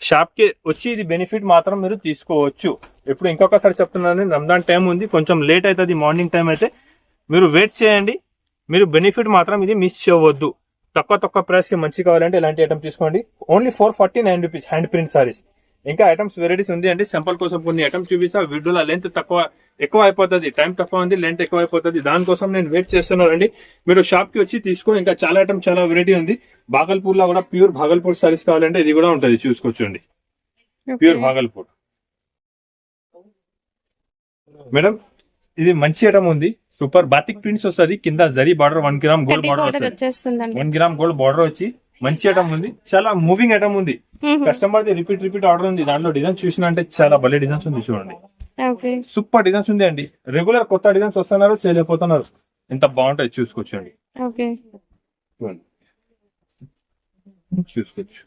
షాప్ కి వచ్చి ఇది బెనిఫిట్ మాత్రం మీరు తీసుకోవచ్చు. ఇప్పుడు ఇంకొకసారి చెప్తున్నాను, రంజాన్ టైం ఉంది, కొంచెం లేట్ అవుతుంది, మార్నింగ్ టైం అయితే మీరు వెయిట్ చేయండి. మీరు బెనిఫిట్ మాత్రం ఇది మిస్ చేయవద్దు. తక్కువ ప్రైస్ కి మంచి కావాలంటే ఇలాంటి ఐటమ్ తీసుకోండి. Only 449 rupees hand print saris. ఇంకా ఐటమ్స్ వెరైటీస్ ఉంది అండి. సింపుల్ కోసం కొన్ని ఐటమ్స్ చూపిస్తా. వీడియోలో లెంత్ ఎక్కువ అయిపోతుంది, టైం తక్కువ ఉంది, లెంత్ ఎక్కువ అయిపోతుంది. దానికోసం నేను వెయిట్ చేస్తున్నానండి. మీరు షాప్ కి వచ్చి తీసుకో. ఇంకా చాలా ఐటమ్, చాలా వెరైటీ ఉంది. భాగల్పూర్ లో కూడా ప్యూర్ భాగల్పూర్ సారీస్ కావాలంటే ఇది కూడా ఉంటుంది, చూసుకోవచ్చండి. ప్యూర్ భాగల్పూర్ మేడం, ఇది మంచి ఐటమ్ ఉంది. సూపర్ బాతిక్ ప్రింట్స్ వస్తుంది, కింద zari border 1 gram gold border వచ్చేస్తుంది. 1 గ్రామ్ గోల్డ్ బార్డర్ వచ్చి మంచి ఐటమ్ ఉంది. చాలా మూవింగ్ ఐటమ్ ఉంది. కస్టమర్ ది రిపీట్ ఆర్డర్ ఉంది. దాంట్లో డిజైన్ చూసినా అంటే చాలా భలే డిజైన్స్ ఉంది చూడండి. సూపర్ డిజైన్స్ ఉంది అండి. రెగ్యులర్ కొత్త డిజైన్స్ వస్తున్నారు, సేల్ అయిపోతున్నారు. ఎంత బాగుంటాయి చూసుకోవచ్చండి. చూసుకోవచ్చు,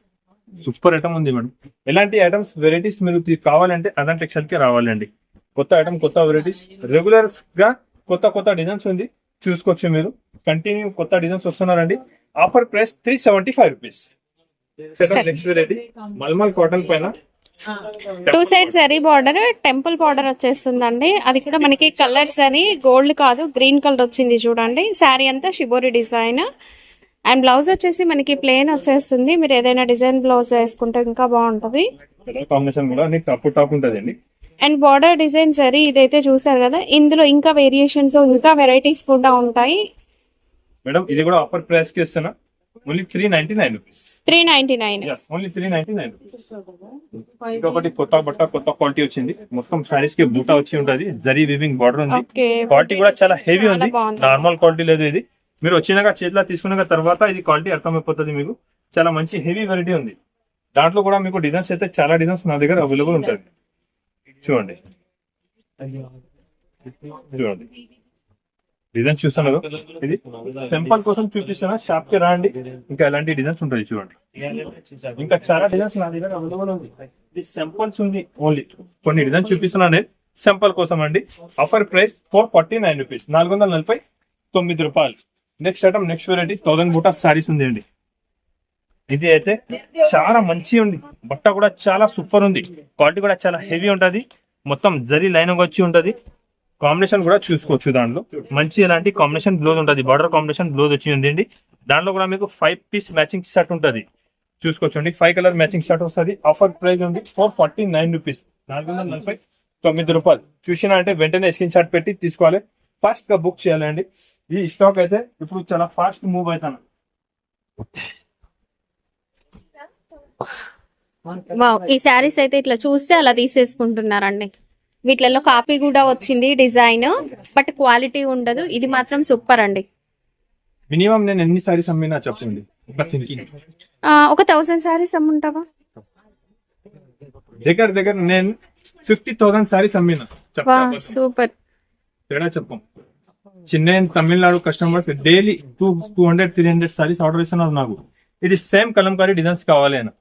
సూపర్ ఐటమ్ ఉంది మేడం. ఎలాంటి ఐటమ్స్ వెరైటీస్ మీరు కావాలంటే అదన్ టెక్స్టైల్ కి రావాలండి. కొత్త ఐటమ్, కొత్త వెరైటీస్, రెగ్యులర్ గా కొత్త డిజైన్స్ ఉంది, చూసుకోవచ్చు మీరు. కంటిన్యూ కొత్త డిజైన్స్ వస్తున్నారండి. Offer price 375 rupees. Next variety mulmul cotton పైన 2 side zari border, temple border వచ్చేస్తుందండి. అది కూడా మనకి కలర్ జరీ, గోల్డ్ కాదు గ్రీన్ కలర్ వచ్చింది చూడండి. శారీ అంతా షిబోరి డిజైన్ అండ్ బ్లౌజ్ వచ్చేసి మనకి ప్లేన్ వచ్చేస్తుంది. మీరు ఏదైనా డిజైన్ బ్లౌజ్ వేసుకుంటే ఇంకా బాగుంటది. కాంబినేషన్ కూడా టాప్ ఉంటదండి. అండ్ బార్డర్ డిజైన్ జరీ ఇదైతే చూసారు కదా, ఇందులో ఇంకా వేరియేషన్స్, ఇంకా వెరైటీస్ కూడా ఉంటాయి. మేడం ఇది కూడా ఆఫర్ ప్రైస్ కి ఇస్తున్నా, ఓన్లీ 399 రూపీస్. 399. Only 399 rupees. ఇంకొకటి కొత్త క్వాలిటీ వచ్చింది. మొత్తం సారీస్ కి బూటా వచ్చి ఉంటది, జరీ వీవింగ్ బార్డర్ ఉంది. క్వాలిటీ కూడా చాలా హెవీ ఉంది, నార్మల్ క్వాలిటీ లేదు ఇది. మీరు వచ్చినాక చేతిలో తీసుకున్నాక తర్వాత ఇది క్వాలిటీ అర్థమైపోతుంది మీకు. చాలా మంచి హెవీ వెరైటీ ఉంది. దాంట్లో కూడా మీకు డిజైన్స్ అయితే చాలా డిజైన్స్ నా దగ్గర అవైలబుల్ ఉంటుంది. చూడండి డిజైన్ చూస్తున్నారు. ఇది సింపుల్ కోసం చూపిస్తున్నా, షాప్ కి రాండి. ఇంకా ఎలాంటి డిజైన్స్ ఉంటాయి చూడండి. ఇంకా చాలా డిజైన్స్ నా దగ్గర అవైలబుల్ ఉంది. ఇది సింపుల్స్ ఉంది, ఓన్లీ కొన్ని డిజైన్స్ చూపిస్తున్నా నేను సింపుల్ కోసం అండి. ఆఫర్ ప్రైస్ 449 రూపీస్, 449 రూపాయలు. నెక్స్ట్ ఐటమ్, నెక్స్ట్ వెరైటీ 1000 బూటా సారీస్ ఉంది అండి. ఇది అయితే చాలా మంచి ఉంది, బట్ట కూడా చాలా సూపర్ ఉంది, క్వాలిటీ కూడా చాలా హెవీ ఉంటది. మొత్తం జరీ లైన్ వచ్చి ఉంటది. కాంబినేషన్ కూడా చూసుకోవచ్చు. దాంట్లో మంచి ఎలాంటి కాంబినేషన్ బ్లౌజ్ ఉంటుంది, బార్డర్ కాంబినేషన్ బ్లౌజ్ వచ్చి ఉంది. దాంట్లో కూడా మీకు 5 పీస్ మ్యాచింగ్ షర్ట్ ఉంటుంది, చూసుకోవచ్చండి. 5 కలర్ మ్యాచింగ్ షర్ట్ వస్తుంది. ఆఫర్ ప్రైస్ ఉంది 449 రూపీస్, 449 రూపాయలు. చూసినా అంటే వెంటనే స్క్రీన్ షాట్ పెట్టి తీసుకోవాలి, ఫాస్ట్ గా బుక్ చేయాలండి. ఈ స్టాక్ అయితే ఇప్పుడు చాలా ఫాస్ట్ మూవ్ అవుతాను. ఈ శారీస్ అయితే ఇట్లా చూస్తే అలా తీసేసుకుంటున్నారండి. వీటిలలో కాపీ కూడా వచ్చింది డిజైన్, బట్ క్వాలిటీ ఉండదు. ఇది మాత్రం సూపర్ అండి. మినిమం నేను ఎన్ని సారీస్ అమ్మినా చెప్పండి. ఒక 1000 శారీస్ అమ్ముంటావా? దగ్గర నేను 50,000 సారీస్ అమ్మినా. సూపర్. తేడా చెప్పం. చిన్న Tamil Nadu customers daily 200-300 saris order ఇస్తున్నారు నాకు. ఇది సేమ్ కలంకారీ డిజైన్స్ కావాలి అని.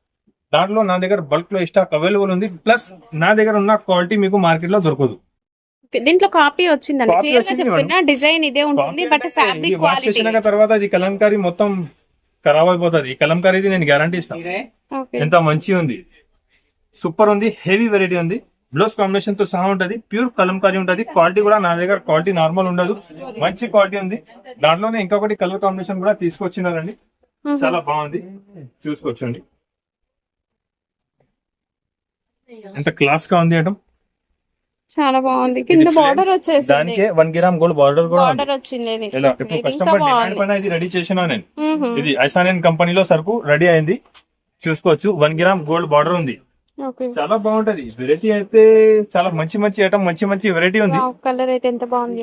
దాంట్లో నా దగ్గర బల్క్ లో స్టాక్ అవైలబుల్ ఉంది. ప్లస్ నా దగ్గర ఉన్న క్వాలిటీ మీకు మార్కెట్ లో దొరకదు. దీంట్లో కాపీ వచ్చిందండి, క్లియర్ గా చెప్తున్నా. డిజైన్ ఇదే ఉంటుంది, బట్ ఫ్యాబ్రిక్ వాష్ చేసిన తర్వాత ఇది కలంకారీ మొత్తం ఖరాబ్ అయిపోతుంది. ఈ కలంకారీది నేను గ్యారంటీ ఇస్తాను. ఎంత మంచి ఉంది, సూపర్ ఉంది, హెవీ వెరైటీ ఉంది. బ్లౌజ్ కాంబినేషన్ తో సహా ఉంటది, ప్యూర్ కలంకారీ ఉంటది. క్వాలిటీ కూడా నా దగ్గర క్వాలిటీ నార్మల్ ఉండదు, మంచి క్వాలిటీ ఉంది. దాంట్లోనే ఇంకొకటి కలర్ కాంబినేషన్ కూడా తీసుకొచ్చినారండి, చాలా బాగుంది, చూసుకోవచ్చండి. ఎంత క్లాస్ గా ఉంది ఐటమ్, చాలా బాగుంది. కింద బార్డర్ వచ్చేసి దానికి 1 గ్రామ్ గోల్డ్ బార్డర్ కూడా వచ్చింది. ఇప్పుడు కస్టమర్ డిమాండ్ పైన ఇది రెడీ చేసినా నేను. ఇది ఐసానియన్ కంపెనీలో సరుకు రెడీ అయింది, చూసుకోవచ్చు. 1 గ్రామ్ గోల్డ్ బార్డర్ ఉంది, చాలా బాగుంటది. వెరైటీ అయితే చాలా మంచి ఐటమ్, మంచి వెరైటీ ఉంది. కలర్ అయితే ఎంత బాగుంది.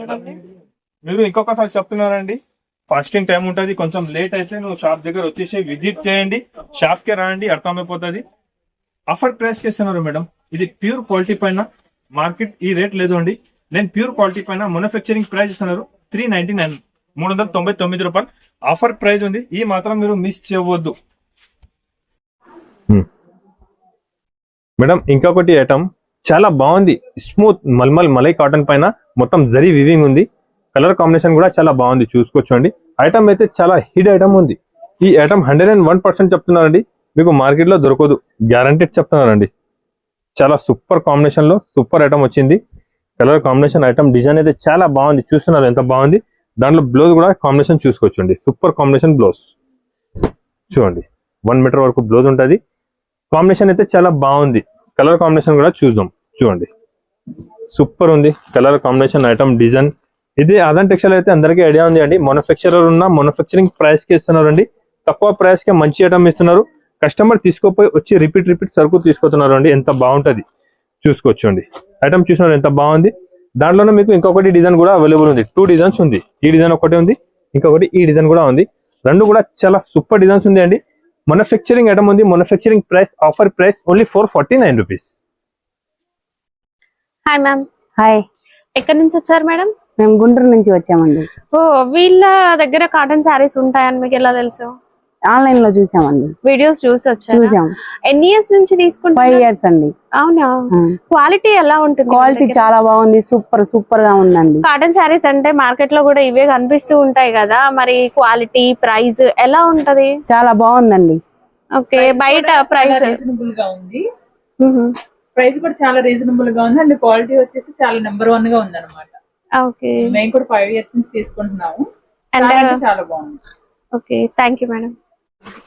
మీరు ఇంకొకసారి చెప్తున్నారండి, ఫాస్టింగ్ టైం ఉంటుంది, కొంచెం లేట్ అయితే నువ్వు షాప్ దగ్గర వచ్చేసి విజిట్ చేయండి, షాప్ కి రాండి, అర్థమైపోతుంది. ఆఫర్ ప్రైస్ కి ఇస్తున్నారు మేడం. ఇది ప్యూర్ క్వాలిటీ పైన, మార్కెట్ ఈ రేట్ లేదు అండి. నేను ప్యూర్ క్వాలిటీ పైన మ్యానుఫ్యాక్చరింగ్ ప్రైస్ ఇస్తున్నారు 399, 399 రూపాయలు ఆఫర్ ప్రైస్ ఉంది. ఈ మాత్రం మీరు మిస్ చేయవద్దు మేడం. ఇంకొకటి ఐటమ్ చాలా బాగుంది, స్మూత్ మల్మల్ మలై కాటన్ పైన మొత్తం జరీ వివింగ్ ఉంది. కలర్ కాంబినేషన్ కూడా చాలా బాగుంది, చూసుకోవచ్చండి. ఐటమ్ అయితే చాలా హిట్ ఐటమ్ ఉంది. ఈ ఐటమ్ 101% చెప్తున్నారండి, మీకు మార్కెట్ లో దొరకదు, గ్యారంటీడ్ చెప్తున్నారండి. చాలా సూపర్ కాంబినేషన్ లో సూపర్ ఐటమ్ వచ్చింది. కలర్ కాంబినేషన్ ఐటమ్ డిజైన్ అయితే చాలా బాగుంది, చూస్తున్నారు ఎంత బాగుంది. దాంట్లో బ్లౌజ్ కూడా కాంబినేషన్ చూసుకోవచ్చండి, సూపర్ కాంబినేషన్ బ్లౌజ్ చూడండి. 1 మీటర్ వరకు బ్లౌజ్ ఉంటుంది. కాంబినేషన్ అయితే చాలా బాగుంది. కలర్ కాంబినేషన్ కూడా చూద్దాం, చూడండి సూపర్ ఉంది కలర్ కాంబినేషన్ ఐటమ్ డిజైన్. ఇది ఆదాన్ టెక్స్టైల్ అయితే అందరికీ ఐడియా ఉంది అండి, మ్యానుఫ్యాక్చరర్ ఉన్న మ్యానుఫ్యాక్చరింగ్ ప్రైస్ కి ఇస్తున్నారు అండి. తక్కువ ప్రైస్ కి మంచి ఐటమ్ ఇస్తున్నారు. కస్టమర్ తీసుకోపోయి వచ్చి రిపీట్ సరుకు తీసుకొస్తున్నారు అండి, ఎంత బాగుంటది చూసుకోవచ్చు అండి. ఐటమ్ చూసినారు ఎంత బాగుంది. దాంట్లోనే మీకు ఇంకొకటి డిజైన్ కూడా అవైలబుల్ ఉంది, 2 డిజైన్స్ ఉంది. ఈ డిజైన్ ఒకటి ఉంది, ఇంకొకటి ఈ డిజైన్ కూడా ఉంది. రెండు కూడా చాలా సూపర్ డిజైన్స్ ఉంది అండి. మ్యానుఫ్యాక్చరింగ్ ఐటమ్ ఉంది. Manufacturing price offer price only 449 rupees. Hi ma'am. Hi, ఎక్కడి నుంచి వచ్చారు మేడం? మేము గుంటూరు నుంచి వచ్చామండి. ఓ, వీళ్ళ దగ్గర కాటన్ శారీస్ ఉంటాయని మీకు ఎలా తెలుసు? ఆన్లైన్ లో చూసామండి. వీడియోస్ చూసి వచ్చారు? చూసాం. ఎన్ని ఇయర్స్ నుంచి తీసుకుంటారు? 5 years అండి. అవునా? క్వాలిటీ ఎలా ఉంటుంది? క్వాలిటీ చాలా బాగుంది, సూపర్ గా ఉందండి. కాటన్ శారీస్ అంటే మార్కెట్ లో కూడా ఇవే కనిపిస్తూ ఉంటాయి కదా, మరి క్వాలిటీ ప్రైస్ ఎలా ఉంటది? చాలా బాగుందండి. ఓకే, బయట ప్రైస్ రీజనబుల్ గా ఉంది. ప్రైస్ కూడా చాలా రీజనబుల్ గా ఉంది అండ్ క్వాలిటీ వచ్చేసి చాలా నెంబర్ 1 గా ఉంది అనమాట. ఓకే, మేము కూడా 5 years నుంచి తీసుకుంటున్నాము. చాలా బాగుంది. Okay, thank you madam.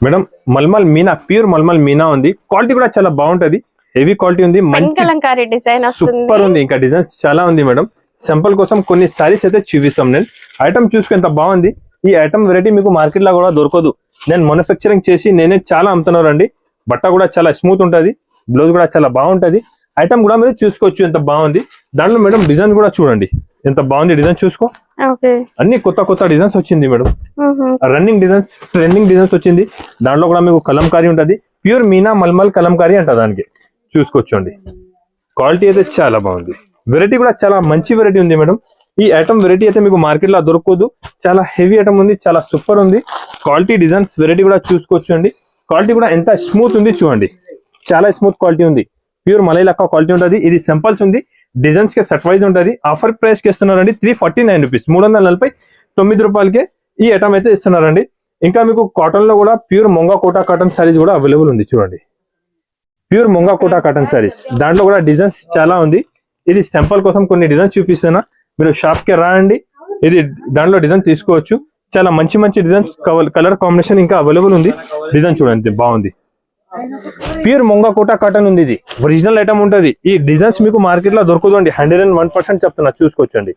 Madam mulmul Meena, pure mulmul Meena ఉంది. క్వాలిటీ కూడా చాలా బాగుంటది, హెవీ క్వాలిటీ ఉంది, మంచి కలంకారీ డిజైన్ సూపర్ ఉంది. ఇంకా డిజైన్స్ చాలా ఉంది మేడం. సింపుల్ కోసం కొన్ని సారీస్ అయితే చూపిస్తాం. నేను ఐటమ్ చూసుకుని ఎంత బాగుంది. ఈ ఐటమ్ వెరైటీ మీకు మార్కెట్ లో కూడా దొరకదు. నేను మ్యానుఫ్యాక్చరింగ్ చేసి నేనే చాలా అమ్ముతున్నారు అండి. బట్ట కూడా చాలా స్మూత్ ఉంటది, బ్లౌజ్ కూడా చాలా బాగుంటది. ఐటమ్ కూడా మీరు చూసుకోవచ్చు ఎంత బాగుంది. దాంట్లో మేడం డిజైన్ కూడా చూడండి ఎంత బాగుంది. డిజైన్ చూసుకో, అన్ని కొత్త డిజైన్స్ వచ్చింది madam. Running designs, trending designs వచ్చింది. దాంట్లో కూడా మీకు కలంకారీ ఉంటది, ప్యూర్ మీనా మల్మల్ కలంకారీ అంట దానికి, చూసుకోవచ్చండి. క్వాలిటీ అయితే చాలా బాగుంది. వెరైటీ కూడా చాలా మంచి వెరైటీ ఉంది మేడం. ఈ ఐటమ్ వెరైటీ అయితే మీకు మార్కెట్ లో దొరకదు, చాలా హెవీ ఐటమ్ ఉంది, చాలా సూపర్ ఉంది. క్వాలిటీ డిజైన్స్ వెరైటీ కూడా చూసుకోవచ్చు అండి. క్వాలిటీ కూడా ఎంత స్మూత్ ఉంది చూడండి, చాలా స్మూత్ క్వాలిటీ ఉంది. ప్యూర్ మలై లెక్క క్వాలిటీ ఉంటుంది. ఇది సింపుల్స్ ఉంది, డిజైన్స్ కి సెట్ వైజ్ ఉంటుంది. ఆఫర్ ప్రైస్ కి ఇస్తున్నారండి 349 రూపీస్, 349 రూపాయలకే ఈ ఐటమ్ అయితే ఇస్తున్నారండి. ఇంకా మీకు కాటన్ లో కూడా ప్యూర్ మొంగా కోటా కాటన్ సారీస్ కూడా అవైలబుల్ ఉంది చూడండి. ప్యూర్ మొంగా కోటా కాటన్ సారీస్, దాంట్లో కూడా డిజైన్స్ చాలా ఉంది. ఇది సింపుల్ కోసం కొన్ని డిజైన్స్ చూపిస్తున్నా, మీరు షాప్ కి రాండి. ఇది దాంట్లో డిజైన్ తీసుకోవచ్చు. చాలా మంచి డిజైన్స్, కలర్ కాంబినేషన్ ఇంకా అవైలబుల్ ఉంది. డిజైన్ చూడండి బాగుంది. ప్యూర్ మొంగా కోటా కాటన్ ఉంది. ఇది ఒరిజినల్ ఐటమ్ ఉంటుంది. ఈ డిజైన్స్ మీకు మార్కెట్ లో దొరకదండి, 101% చెప్తున్నా, చూసుకోవచ్చండి.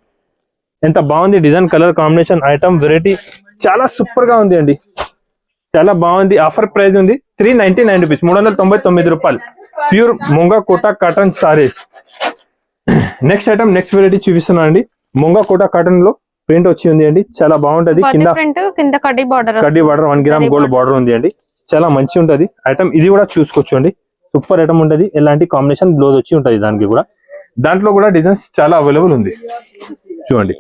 ఎంత బాగుంది design, colour combination, item variety చాలా సూపర్ గా ఉంది అండి, చాలా బాగుంది. ఆఫర్ ప్రైస్ ఉంది 399 రూపీస్, 399 రూపాయలు. Pure Monga Kota cotton saris. Next item, next variety చూపిస్తున్నా అండి. మొంగా కోటా కాటన్ లో ప్రింట్ వచ్చి ఉంది అండి, చాలా బాగుంటది. కింద కడ్డీ బార్డర్ 1 గ్రామ్ గోల్డ్ బార్డర్ ఉంది అండి, చాలా మంచి ఉంటది ఐటమ్. ఇది కూడా చూసుకోవచ్చు అండి, సూపర్ ఐటమ్ ఉంటది. ఎలాంటి కాంబినేషన్ బ్లౌజ్ వచ్చి ఉంటది దానికి కూడా. దాంట్లో కూడా డిజైన్స్ చాలా అవైలబుల్ ఉంది చూడండి.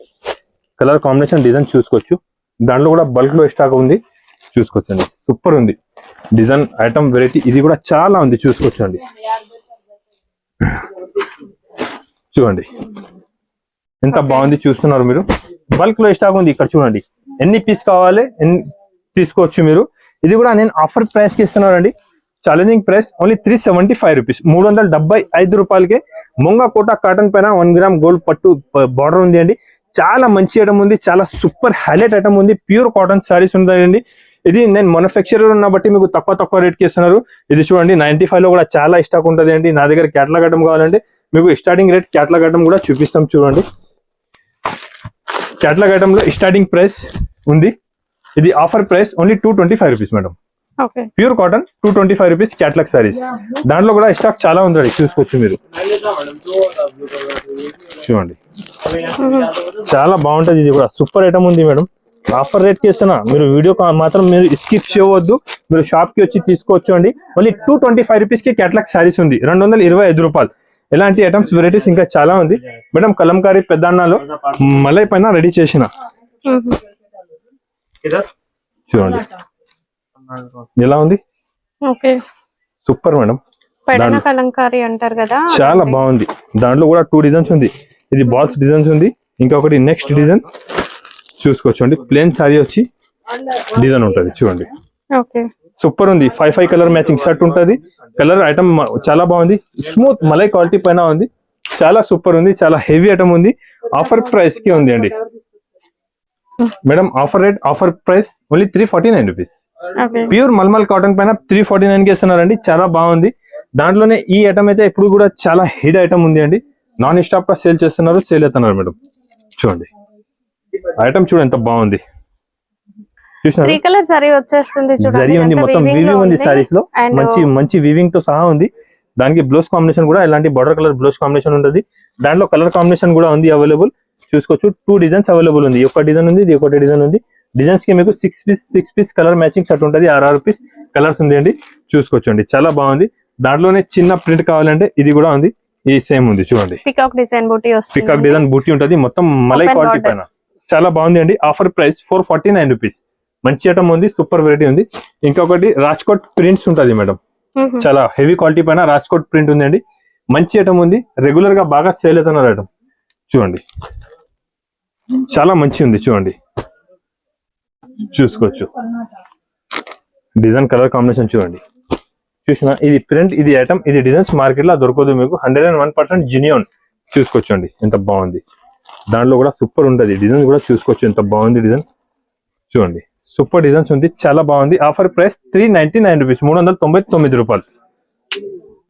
కలర్ కాంబినేషన్ డిజైన్ చూసుకోవచ్చు. దాంట్లో కూడా బల్క్ లో స్టాక్ ఉంది, చూసుకోవచ్చు అండి. సూపర్ ఉంది డిజైన్, ఐటమ్ వెరైటీ. ఇది కూడా చాలా ఉంది, చూసుకోవచ్చు అండి. చూడండి ఎంత బాగుంది, చూస్తున్నారు మీరు. బల్క్ లో స్టాక్ ఉంది ఇక్కడ చూడండి. ఎన్ని పీస్ కావాలి ఎన్ని తీసుకోవచ్చు మీరు. ఇది కూడా నేను ఆఫర్ ప్రైస్ కి ఇస్తున్నానండి. ఛాలెంజింగ్ ప్రైస్ ఓన్లీ 375 రూపీస్, 375 రూపాయలకే మొంగా కోటా కాటన్ పైన 1 గ్రామ్ గోల్డ్ పట్టు బార్డర్ ఉంది అండి. చాలా మంచి ఐటమ్ ఉంది, చాలా సూపర్ హైలైట్ ఐటమ్ ఉంది. ప్యూర్ కాటన్ సారీస్ ఉంటాయండి. ఇది నేను మ్యానుఫ్యాక్చరర్ ఉన్న బట్టి మీకు తక్కువ రేట్ కి ఇస్తున్నారు. ఇది చూడండి 95 లో కూడా చాలా స్టాక్ ఉంటుంది అండి. నా దగ్గర క్యాటలాగ్ ఐటమ్ కావాలంటే మీకు స్టార్టింగ్ రేట్ క్యాటలాగ్ ఐటమ్ కూడా చూపిస్తాం చూడండి. క్యాటలాగ్ ఐటమ్ లో స్టార్టింగ్ ప్రైస్ ఉంది. ఇది offer price only 225 rupees madam. Pure cotton 225 rupees catalogue saris. దాంట్లో కూడా స్టాక్ చాలా ఉంది, చూసుకోవచ్చు మీరు. చూడండి చాలా బాగుంటది. ఇది కూడా సూపర్ ఐటమ్ ఉంది మేడం. ఆఫర్ రేట్ కి ఇస్తున్నా, మీరు వీడియో మాత్రం మీరు స్కిప్ చేయవద్దు, మీరు షాప్ కి వచ్చి తీసుకోవచ్చు అండి. మళ్ళీ 225 రూపీస్ కి క్యాటలాగ్ శారీస్ ఉంది, 225 రూపాయలు. ఇలాంటి ఐటమ్స్ వెరైటీస్ ఇంకా చాలా ఉంది మేడం. కలంకారీ పెద్దన్నలో మలై పైన రెడీ చేసిన చూడండి ఎలా ఉంది, okay. Super madam. Pedana Kalamkari అంటారు కదా, చాలా బాగుంది. దాంట్లో కూడా 2 డిజైన్స్ ఉంది, ఇది బాల్స్ డిజైన్స్ ఉంది, ఇంకొకటి నెక్స్ట్ డిజైన్ చూసుకోవచ్చు అండి. ప్లేన్ సారీ వచ్చి డిజైన్ ఉంటుంది చూడండి, ఓకే. సూపర్ ఉంది. 5 కలర్ మ్యాచింగ్ షర్ట్ ఉంటుంది. కలర్ ఐటమ్ చాలా బాగుంది, స్మూత్ మలై క్వాలిటీ పైన ఉంది, చాలా సూపర్ ఉంది, చాలా హెవీ ఐటమ్ ఉంది. ఆఫర్ ప్రైస్ కి ఉంది అండి మేడం. Offer rate, offer price only 349 rupees. Pure mulmul cotton పైన 349 కి ఇస్తున్నారండి, చాలా బాగుంది. దాంట్లోనే ఈ ఐటమ్ అయితే ఇప్పుడు కూడా చాలా హిట్ ఐటమ్ ఉంది అండి, నాన్ స్టాప్ గా సేల్ చేస్తున్నారు, సేల్ అవుతున్నారు మేడం. చూడండి ఐటమ్ చూడండి ఎంత బాగుంది, 3 కలర్ సారీ వచ్చేస్తుంది చూడండి, జరీ ఉంది, మొత్తం వీవింగ్ ఉంది సారీస్ లో, మంచి వీవింగ్ తో సహా ఉంది. దానికి బ్లౌజ్ కాంబినేషన్ కూడా ఇలాంటి బార్డర్ కలర్ బ్లౌజ్ కాంబినేషన్ ఉంటుంది. దాంట్లో కలర్ కాంబినేషన్ కూడా ఉంది అవైలబుల్, చూసుకోవచ్చు. 2 డిజైన్స్ అవైలబుల్ ఉంది, ఒక డిజైన్ ఉంది, ఇది ఒకటి డిజైన్ ఉంది. డిజైన్స్ కి మీకు 6 పీస్ కలర్ మ్యాచింగ్ షర్ట్ ఉంటుంది, 6 పీస్ కలర్స్ ఉంది అండి, చూసుకోవచ్చు అండి. చాలా బాగుంది. దాంట్లోనే చిన్న ప్రింట్ కావాలంటే ఇది కూడా ఉంది, ఇది సేమ్ ఉంది చూడండి. పికాక్ డిజైన్ బూటీ వస్తుంది, పికాక్ డిజైన్ బూటీ ఉంటుంది, మొత్తం మలై క్వాలిటీ పైన చాలా బాగుంది అండి. Offer price 449 rupees. మంచి ఐటమ్ ఉంది, సూపర్ వెరైటీ ఉంది. ఇంకొకటి రాజ్కోట్ ప్రింట్స్ ఉంటుంది మేడం, చాలా హెవీ క్వాలిటీ పైన రాజ్కోట్ ప్రింట్ ఉంది అండి, మంచి ఐటమ్ ఉంది. రెగ్యులర్ గా బాగా సేల్ అవుతున్నారు ఐటమ్ చూడండి, చాలా మంచి ఉంది చూడండి, చూసుకోవచ్చు. డిజైన్ కలర్ కాంబినేషన్ చూడండి, చూసిన ఇది ప్రింట్, ఇది ఐటమ్, ఇది డిజైన్స్ మార్కెట్ లో దొరకదు మీకు. 101% జినియాన్, చూసుకోవచ్చు అండి ఎంత బాగుంది. దాంట్లో కూడా సూపర్ ఉంటుంది, డిజైన్ కూడా చూసుకోవచ్చు ఎంత బాగుంది డిజైన్ చూడండి, సూపర్ డిజైన్స్ ఉంది, చాలా బాగుంది. ఆఫర్ ప్రైస్ 399 రూపీస్, 399 రూపాయలు.